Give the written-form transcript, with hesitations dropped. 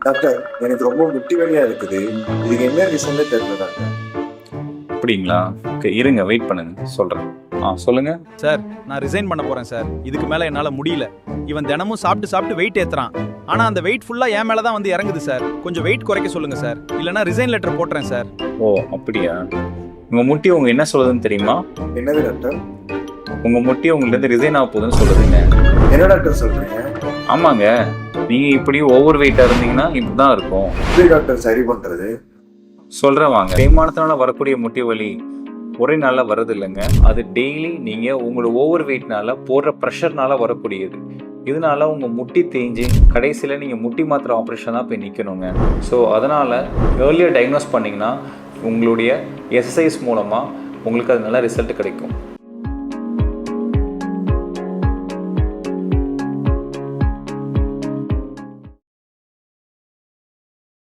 Doctor, எனக்கு ரொம்ப முட்டி வலியா இருக்குது. இதுக்கு என்ன ரீசன்னு தெரியல டாக்டர். அப்படிங்களா? ஓகே, இருங்க, வெயிட் பண்ணுங்க, சொல்கிறேன். சொல்லுங்க சார். நான் ரிசைன் பண்ண போறேன் சார். இதுக்கு மேல என்னால முடியல. இவன் தினமும் சாப்பிட்டு சாப்பிட்டு வெயிட் ஏத்துறான். ஆனா அந்த வெயிட் ஃபுல்லா என் மேல தான் வந்து இறங்குது சார். கொஞ்சம் வெயிட் குறைக்க சொல்லுங்க சார். இல்லனா ரிசைன் லெட்டர் போட்டுறேன் சார். ஓ அப்படியா? உங்கள் முட்டி உங்க என்ன சொல்லுதுன்னு தெரியுமா? என்னது டாக்டர்? உங்கள் முட்டி உங்கள்கிட்ட ரிசைன் ஆக போகுதுன்னு சொல்லுதுங்க. என்ன டாக்டர் சொல்றீங்க? ஆமாங்க, நீங்கள் இப்படி ஓவர் வெயிட்டாக இருந்தீங்கன்னா இப்படி தான் இருக்கும். எப்படி டாக்டர் சரி பண்றது? சொல்கிறேன் வாங்க. தேய்மானத்தினால வரக்கூடிய முட்டி வலி ஒரே நாளில் வர்றது இல்லைங்க. அது டெய்லி நீங்கள் உங்களோட ஓவர் வெயிட்னால போடுற ப்ரெஷர்னால வரக்கூடியது. இதனால உங்கள் முட்டி தேஞ்சு கடைசியில் நீங்கள் முட்டி மாத்திரை ஆப்ரேஷன் தான் போய் நிற்கணுங்க. ஸோ அதனால் ஏர்லியாக டயக்னோஸ் பண்ணிங்கன்னா உங்களுடைய எக்ஸசைஸ் மூலமாக உங்களுக்கு அது நல்ல ரிசல்ட் கிடைக்கும்.